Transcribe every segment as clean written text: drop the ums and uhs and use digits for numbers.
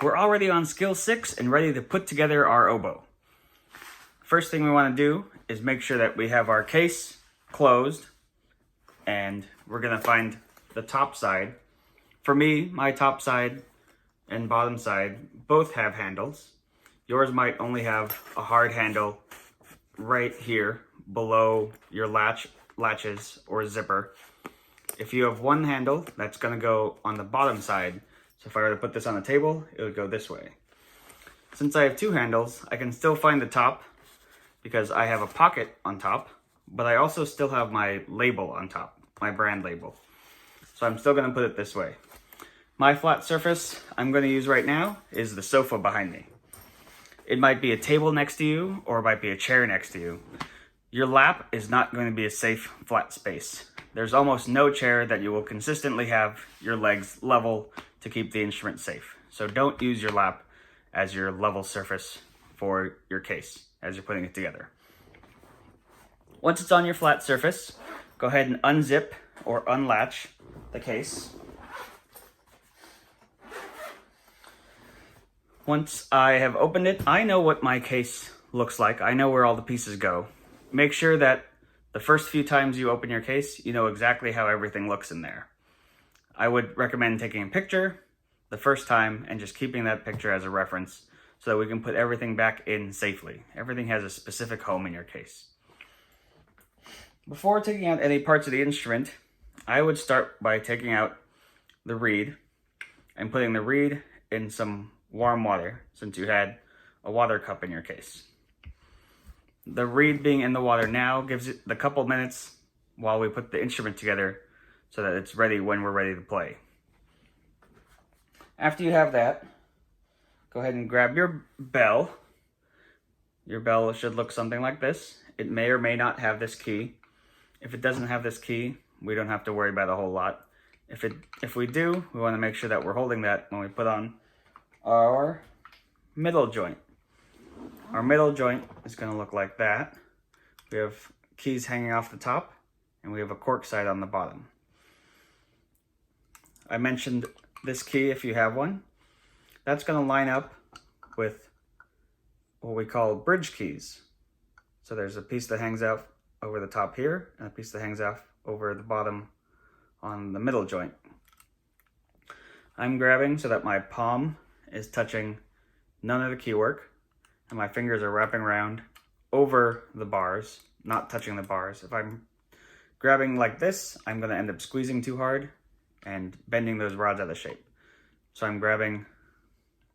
We're already on skill 6 and ready to put together our oboe. First thing we want to do is make sure that we have our case closed, and we're going to find the top side. For me, my top side and bottom side both have handles. Yours might only have a hard handle right here below your latches or zipper. If you have one handle, that's going to go on the bottom side. So if I were to put this on the table, it would go this way. Since I have two handles, I can still find the top because I have a pocket on top, but I also still have my label on top, my brand label. So I'm still going to put it this way. My flat surface I'm going to use right now is the sofa behind me. It might be a table next to you, or it might be a chair next to you. Your lap is not going to be a safe flat space. There's almost no chair that you will consistently have your legs level to keep the instrument safe. So don't use your lap as your level surface for your case as you're putting it together. Once it's on your flat surface, go ahead and unzip or unlatch the case. Once I have opened it, I know what my case looks like. I know where all the pieces go. Make sure that the first few times you open your case, you know exactly how everything looks in there. I would recommend taking a picture the first time and just keeping that picture as a reference so that we can put everything back in safely. Everything has a specific home in your case. Before taking out any parts of the instrument, I would start by taking out the reed and putting the reed in some warm water, since you had a water cup in your case. The reed being in the water now gives it the couple minutes while we put the instrument together so that it's ready when we're ready to play. After you have that, go ahead and grab your bell. Your bell should look something like this. It may or may not have this key. If it doesn't have this key, we don't have to worry about a whole lot. If we do, we want to make sure that we're holding that when we put on our middle joint. Our middle joint is going to look like that. We have keys hanging off the top, and we have a cork side on the bottom. I mentioned this key if you have one. That's going to line up with what we call bridge keys. So there's a piece that hangs out over the top here, and a piece that hangs out over the bottom on the middle joint. I'm grabbing so that my palm is touching none of the key work, and my fingers are wrapping around over the bars, not touching the bars. If I'm grabbing like this, I'm going to end up squeezing too hard and bending those rods out of shape. So I'm grabbing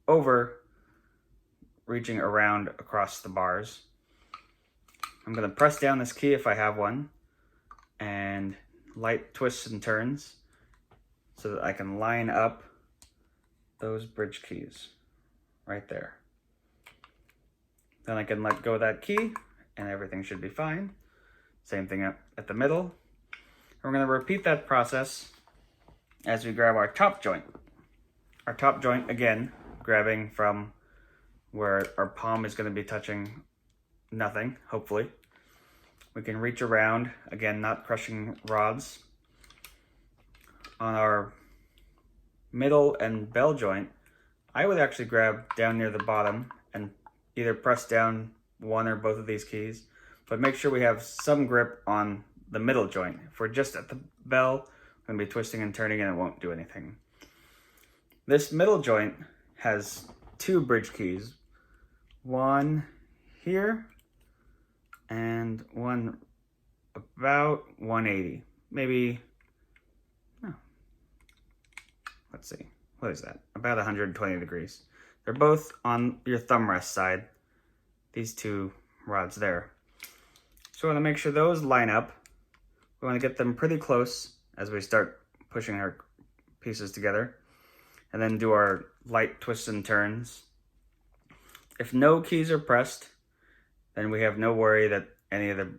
over, reaching around across the bars. I'm going to press down this key if I have one, and light twists and turns so that I can line up those bridge keys right there. Then I can let go of that key and everything should be fine. Same thing at the middle. And we're going to repeat that process as we grab our top joint. Our top joint, again, grabbing from where our palm is going to be touching nothing, hopefully. We can reach around, again, not crushing rods. On our middle and bell joint, I would actually grab down near the bottom and either press down one or both of these keys, but make sure we have some grip on the middle joint. If we're just at the bell, we're going to be twisting and turning and it won't do anything. This middle joint has two bridge keys, one here and one about 180, maybe, let's see, what is that? About 120 degrees. They're both on your thumb rest side, these two rods there. So we want to make sure those line up. We want to get them pretty close as we start pushing our pieces together, and then do our light twists and turns. If no keys are pressed, then we have no worry that any of the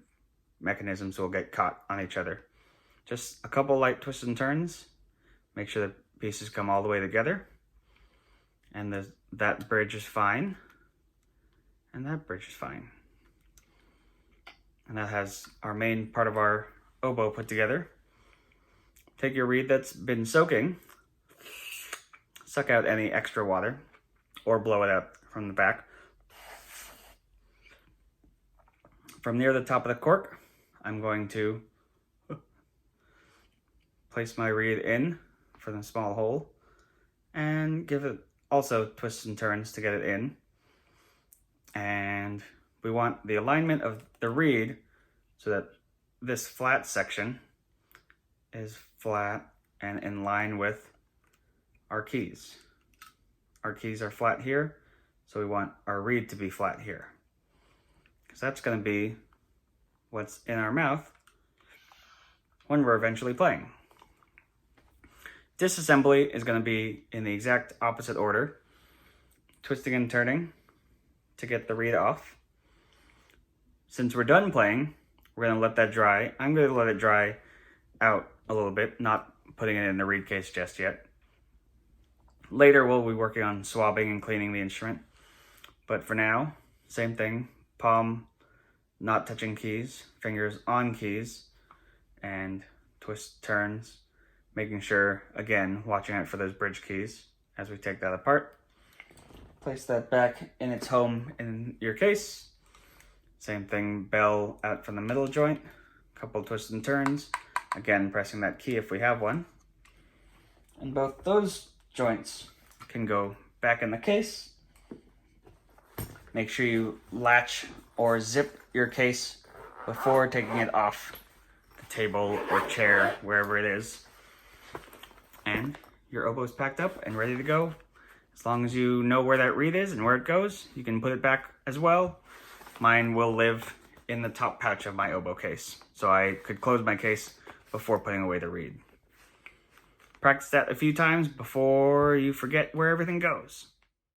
mechanisms will get caught on each other. Just a couple light twists and turns, make sure the pieces come all the way together, and that bridge is fine, and that bridge is fine. And that has our main part of our oboe put together. Take your reed that's been soaking, suck out any extra water, or blow it out from the back. From near the top of the cork, I'm going to place my reed in for the small hole and give it also twists and turns to get it in. And we want the alignment of the reed so that this flat section is flat and in line with our keys. Our keys are flat here, so we want our reed to be flat here, because that's going to be what's in our mouth when we're eventually playing. Disassembly is going to be in the exact opposite order, twisting and turning to get the reed off. Since we're done playing, we're going to let that dry. I'm going to let it dry out a little bit, not putting it in the reed case just yet. Later, we'll be working on swabbing and cleaning the instrument. But for now, same thing. Palm not touching keys, fingers on keys, and twist turns, making sure, again, watching out for those bridge keys as we take that apart. Place that back in its home in your case. Same thing, bell out from the middle joint, couple twists and turns, again pressing that key if we have one. And both those joints can go back in the case. Make sure you latch or zip your case before taking it off the table or chair, wherever it is. And your oboe is packed up and ready to go. As long as you know where that reed is and where it goes, you can put it back as well. Mine will live in the top pouch of my oboe case, so I could close my case before putting away the reed. Practice that a few times before you forget where everything goes.